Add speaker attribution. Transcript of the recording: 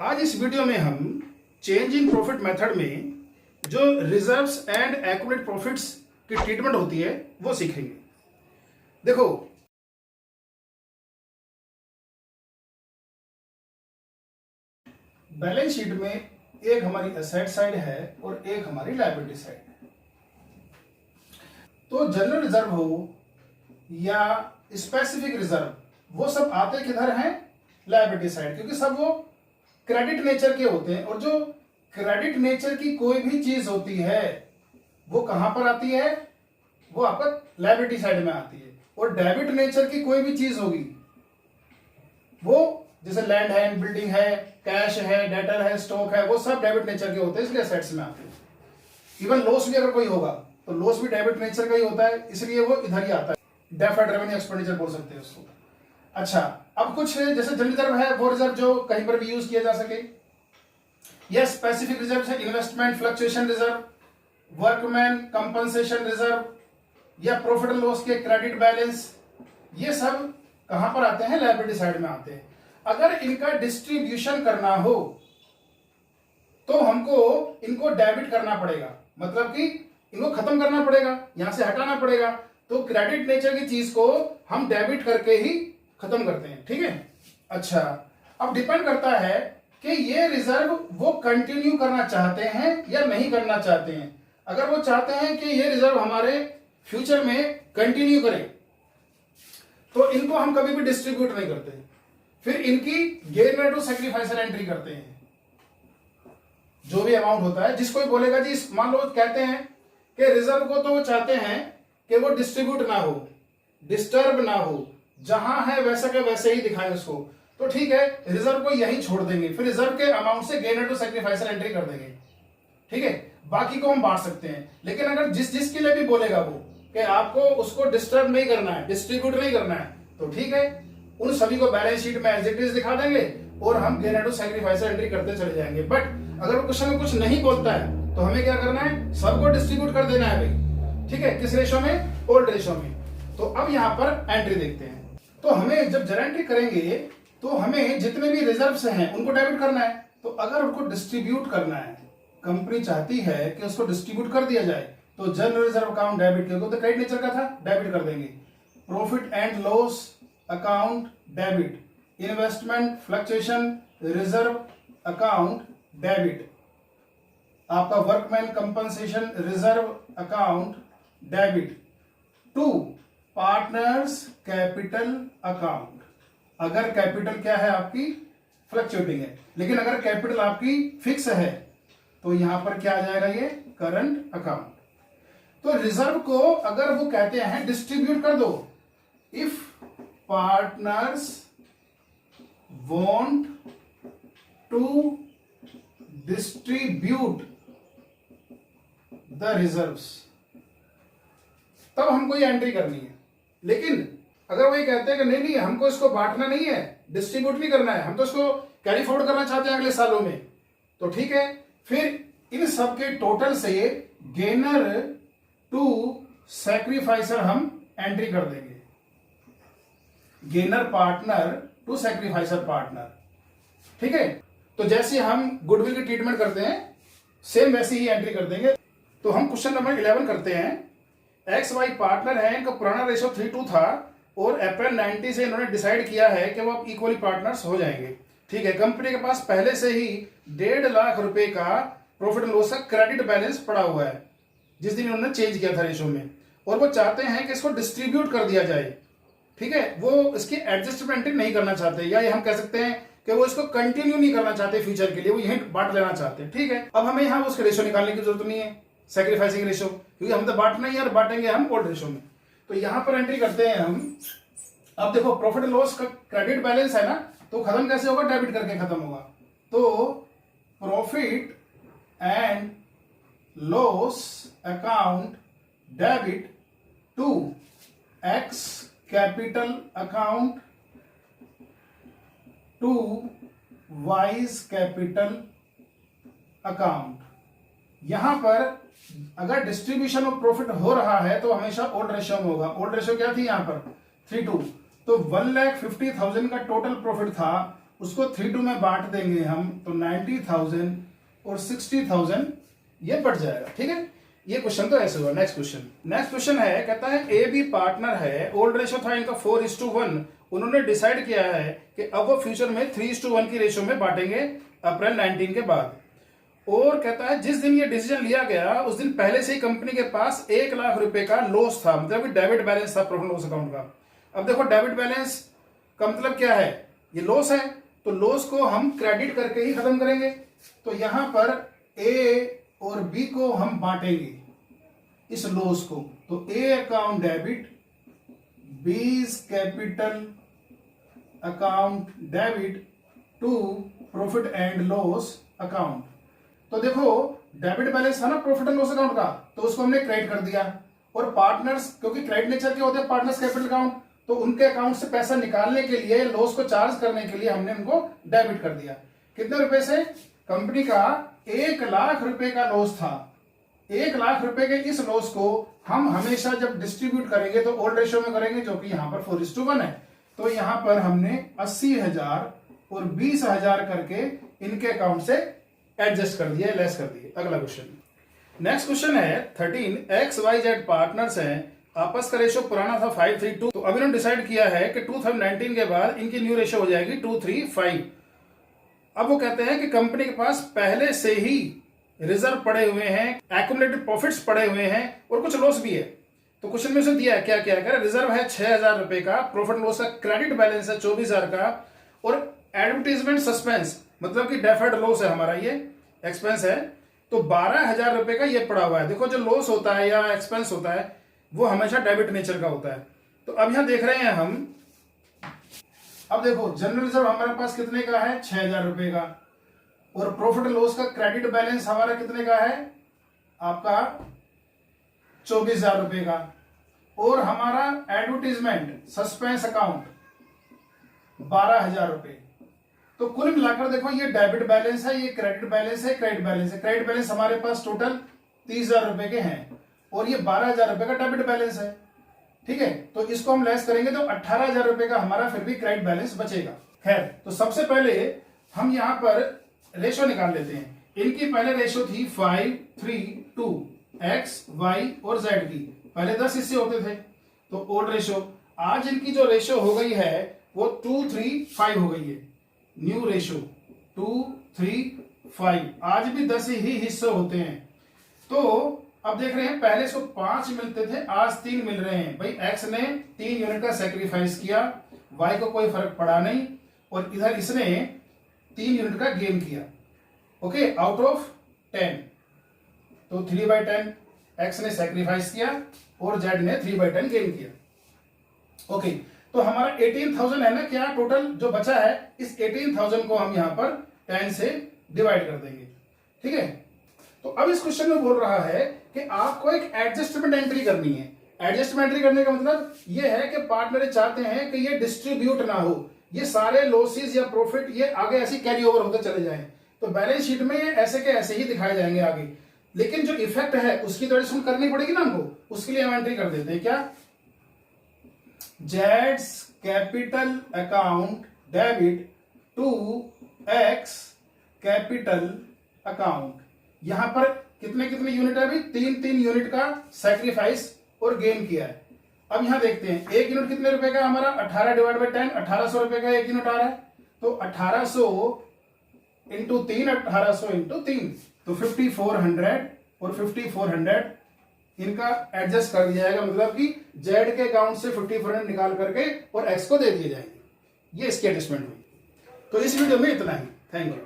Speaker 1: आज इस वीडियो में हम चेंज इन प्रॉफिट मेथड में जो रिजर्व्स एंड एक्यूमुलेट प्रॉफिट्स की ट्रीटमेंट होती है वो सीखेंगे। देखो, बैलेंस शीट में एक हमारी एसेट साइड है और एक हमारी लायबिलिटी साइड है। तो जनरल रिजर्व हो या स्पेसिफिक रिजर्व वो सब आते किधर हैं? लायबिलिटी साइड, क्योंकि सब वो क्रेडिट नेचर के होते हैं। और जो क्रेडिट नेचर की कोई भी चीज होती है वो कहां पर आती है? वो आपका लायबिलिटी साइड में आती है। और डेबिट नेचर की कोई भी चीज होगी वो जैसे लैंड है, बिल्डिंग है, कैश है, डेटर है, स्टॉक है, वो सब डेबिट नेचर के होते हैं, इसलिए एसेट्स में आते हैं। इवन लॉस भी अगर कोई होगा तो लॉस भी डेबिट नेचर का ही होता है, इसलिए वो इधर ही आता है। डेफर्ड रेवेन्यू एक्सपेंडिचर बोल सकते हैं उसको। अच्छा, अब कुछ जैसे जनरल रिजर्व है वो रिजर्व जो कहीं पर भी यूज किया जा सके, या स्पेसिफिक रिजर्व है investment fluctuation reserve, workman compensation reserve, या प्रॉफिट एंड लॉस के क्रेडिट बैलेंस, ये सब कहां पर आते हैं? लायबिलिटी साइड में आते हैं। अगर इनका डिस्ट्रीब्यूशन करना हो तो हमको इनको डेबिट करना पड़ेगा, मतलब कि इनको खत्म करना पड़ेगा, यहां से हटाना पड़ेगा। तो क्रेडिट नेचर की चीज को हम डेबिट करके ही खत्म करते हैं, ठीक है। अच्छा, अब डिपेंड करता है कि ये रिजर्व वो कंटिन्यू करना चाहते हैं या नहीं करना चाहते हैं। अगर वो चाहते हैं कि ये रिजर्व हमारे फ्यूचर में कंटिन्यू करें तो इनको हम कभी भी डिस्ट्रीब्यूट नहीं करते, फिर इनकी गेन टू सैक्रिफाइसर एंट्री करते हैं। जो भी अमाउंट होता है, जिसको भी बोलेगा जी, मान लो कहते हैं कि रिजर्व को तो वो चाहते हैं कि वो डिस्ट्रीब्यूट ना हो, डिस्टर्ब ना हो, जहां है वैसा के वैसे ही दिखाए उसको, तो ठीक है, रिजर्व को यहीं छोड़ देंगे, फिर रिजर्व के अमाउंट से गेन टू सैक्रिफाइसर एंट्री कर देंगे, ठीक है। बाकी को हम बांट सकते हैं। लेकिन अगर जिसके लिए भी बोलेगा वो कि आपको उसको डिस्टर्ब नहीं करना है, डिस्ट्रीब्यूट नहीं करना है, तो ठीक है, उन सभी को बैलेंस शीट में एज इट इज दिखा देंगे और हम गेन टू सैक्रिफाइसर एंट्री करते चले जाएंगे। बट अगर वो क्वेश्चन में कुछ नहीं बोलता है तो हमें क्या करना है? सबको डिस्ट्रीब्यूट कर देना है भाई, ठीक है। किस रेशो में? ओल्ड रेशो में। तो अब यहां पर एंट्री देखते हैं। तो हमें जब जरा एंट्री करेंगे तो हमें जितने भी रिजर्व्स हैं उनको डेबिट करना है। तो अगर उनको डिस्ट्रीब्यूट करना है, कंपनी चाहती है कि उसको डिस्ट्रीब्यूट कर दिया जाए, तो जनरल रिजर्व अकाउंट डेबिट, क्योंकि तो क्रेडिट नेचर का था, डेबिट कर देंगे। Profit and loss account debit, investment fluctuation reserve account debit, आपका workman compensation reserve account debit to partners capital account. अगर कैपिटल क्या है आपकी? फ्लक्चुएटिंग है। लेकिन अगर कैपिटल आपकी फिक्स है तो यहां पर क्या आ जाएगा? ये करंट अकाउंट। तो रिजर्व को अगर वो कहते हैं डिस्ट्रीब्यूट कर दो, if partners want to distribute the reserves, तब हमको ये एंट्री करनी है। लेकिन अगर वो ये कहते हैं कि नहीं हमको इसको बांटना नहीं है, डिस्ट्रीब्यूट नहीं करना है, हम तो इसको कैरी फॉरवर्ड करना चाहते हैं अगले सालों में, तो ठीक है, फिर इन सब के टोटल से गेनर टू सैक्रिफाइसर हम एंट्री कर देंगे। गेनर पार्टनर टू सैक्रिफाइसर पार्टनर, ठीक है। तो जैसे हम गुडविल की ट्रीटमेंट करते हैं सेम वैसे ही एंट्री कर देंगे। तो हम क्वेश्चन नंबर 11 करते हैं। एक्स वाई पार्टनर है, इनका पुराना रेशो 3:2 था और अप्रैल 90 से इन्होंने डिसाइड किया है कि वो अब इक्वली पार्टनर्स हो जाएंगे, ठीक है। कंपनी के पास पहले से ही 1.5 लाख रुपए का प्रॉफिट एंड लॉस का क्रेडिट बैलेंस पड़ा हुआ है जिस दिन इन्होंने चेंज किया था रेशो में, और वो चाहते हैं कि इसको डिस्ट्रीब्यूट कर दिया जाए, ठीक है। वो इसकी एडजस्टमेंट नहीं करना चाहते, या ये हम कह सकते हैं कि वो इसको कंटिन्यू नहीं करना चाहते फ्यूचर के लिए, वो यहीं बांट लेना चाहते हैं, ठीक है। अब हमें यहाँ उसके रेशो निकालने की जरूरत नहीं है, सैक्रिफाइसिंग रेशो, क्योंकि हम तो बांटना ही है और बांटेंगे हम ओल्ड रेशो में। तो यहां पर एंट्री करते हैं हम। अब देखो, प्रॉफिट एंड लॉस का क्रेडिट बैलेंस है ना, तो खत्म कैसे होगा? डेबिट करके खत्म होगा। तो profit and loss account debit to X capital account to Y's capital account. यहां पर अगर डिस्ट्रीब्यूशन ऑफ प्रॉफिट हो रहा है तो हमेशा ओल्ड रेशियो में होगा। ओल्ड रेशियो क्या थी? यहां पर 3:2। तो 1,50,000 का टोटल प्रॉफिट था उसको 3 में बांट देंगे हम, तो 90,000 और 60,000 ये बढ़ जाएगा। ठीक है, ये क्वेश्चन तो ऐसे हुआ। नेक्स्ट क्वेश्चन है, कहता है ए बी पार्टनर है, ओल्ड रेशो था इनका 4:1, उन्होंने डिसाइड किया है कि अब वो फ्यूचर में 3:1 की रेशो में बांटेंगे अप्रैल 19 के बाद। और कहता है जिस दिन ये डिसीजन लिया गया उस दिन पहले से ही कंपनी के पास 1 लाख रुपए का लॉस था, मतलब कि डेबिट बैलेंस था प्रॉफिट लॉस अकाउंट का। अब देखो डेबिट बैलेंस का मतलब क्या है, ये लॉस है, तो लॉस को हम क्रेडिट करके ही खत्म करेंगे। तो यहां पर ए और बी को हम बांटेंगे इस लॉस को, तो A account debit, B capital account debit to profit and loss account. तो देखो डेबिट बैलेंस था ना प्रॉफिट एंड लॉस अकाउंट का, तो उसको हमने क्रेडिट कर दिया। और पार्टनर्स, क्योंकि क्रेडिट नेचर के होते हैं पार्टनर्स कैपिटल अकाउंट, तो उनके अकाउंट से पैसा निकालने के लिए, लॉस को चार्ज करने के लिए हमने उनको डेबिट कर दिया। कितने रुपए से? कंपनी का 1 लाख रुपए का लॉस था। 1 लाख रुपए के इस लॉस को हम हमेशा जब डिस्ट्रीब्यूट करेंगे तो ओल्ड रेशियो में करेंगे, जो कि यहाँ पर 4:1 है। तो यहाँ पर हमने 80,000 और 20,000 करके इनके अकाउंट से एडजस्ट कर दिया, लेस कर दिए। अगला क्वेश्चन, नेक्स्ट क्वेश्चन है 13, XYZ पार्टनर्स हैं, आपस का रेशियो पुराना था 5:3:2, तो अभी उन्होंने डिसाइड किया है कि 2019 के बाद इनकी न्यू रेशियो हो जाएगी 2:3:5। अब वो कहते हैं कि कंपनी के पास पहले से ही रिजर्व पड़े हुए हैं, एक्यूमुलेटेड प्रॉफिट्स पड़े हुए हैं और कुछ लॉस भी है। तो क्वेश्चन में से दिया है क्या क्या है, रिजर्व है 6,000 रुपए का, प्रॉफिट लॉस का क्रेडिट बैलेंस है 24,000 का, और एडवर्टीजमेंट सस्पेंस मतलब कि डेफर्ड लॉस है हमारा, ये एक्सपेंस है, तो 12,000 रुपए का ये पड़ा हुआ है। देखो जो लॉस होता है या एक्सपेंस होता है वो हमेशा डेबिट नेचर का होता है। तो अब यहां देख रहे हैं हम, अब देखो जनरल रिजर्व हमारे पास कितने का है, 6,000 रुपए का, और प्रॉफिट लॉस का क्रेडिट बैलेंस हमारा कितने का है, आपका 24,000 रुपए का, और हमारा एडवर्टीजमेंट सस्पेंस अकाउंट 12,000 रुपए। तो कुल मिलाकर देखो ये डेबिट बैलेंस है, ये क्रेडिट बैलेंस है, क्रेडिट बैलेंस है। क्रेडिट बैलेंस हमारे पास टोटल 30,000 रुपए के हैं और ये 12,000 रुपए का डेबिट बैलेंस है। ठीक है, तो इसको हम लेस करेंगे तो 18,000 रुपए का हमारा फिर भी क्रेडिट बैलेंस बचेगा। खैर, तो सबसे पहले हम यहां पर रेशो निकाल लेते हैं। इनकी पहले रेशो थी 5:3:2, एक्स, वाई और जेड की, पहले 10 हिस्से होते थे, तो ओल्ड रेशो। आज इनकी जो रेशो हो गई है वो 2:3:5 हो गई है, न्यू रेशो 2:3:5। आज भी 10 ही हिस्से होते हैं। तो अब देख रहे हैं पहले इसको 5 मिलते थे, आज 3 मिल रहे हैं। भाई एक्स ने 3 यूनिट का सेक्रीफाइस किया, वाई को कोई फर्क पड़ा नहीं, और इधर इसने 3 यूनिट का गेन किया। ओके, आउट ऑफ 10, तो 3/10 एक्स ने सेक्रीफाइस किया और जेड ने 3/10 गेन किया। ओके, तो हमारा 18,000 है ना, क्या टोटल जो बचा है, इस 18,000 को हम यहां पर 10 से डिवाइड कर देंगे। ठीक है, तो अब इस क्वेश्चन में बोल रहा है कि आपको एक एडजस्टमेंट एंट्री करनी है। एडजस्टमेंट एंट्री करने का मतलब यह है कि पार्टनर चाहते हैं कि ये डिस्ट्रीब्यूट ना हो, ये सारे लॉसेस या प्रॉफिट ये आगे ऐसे कैरी ओवर होते चले जाएं। तो बैलेंस शीट में ये ऐसे के ऐसे ही दिखाए जाएंगे आगे, लेकिन जो इफेक्ट है उसकी तो एडजस्टमेंट करनी पड़ेगी ना हमको। उसके लिए हम एंट्री कर देते हैं, क्या, जेड्स capital account debit to X capital account. यहां पर कितने कितने यूनिट है, अभी 3 यूनिट का सेक्रीफाइस और गेन किया है। अब यहां देखते हैं एक यूनिट कितने रुपए का हमारा, 18/10, 1800 रुपए का एक यूनिट आ रहा है। तो 1800 इंटू 3, 1800 इंटू 3, तो 5400 और 5400 इनका एडजस्ट कर दिया जाएगा, मतलब कि जेड के अकाउंट से 5400 निकाल करके और एक्स को दे दिए जाएंगे। ये इसकी एडजस्टमेंट हुई। तो इस वीडियो में इतना ही, थैंक यू।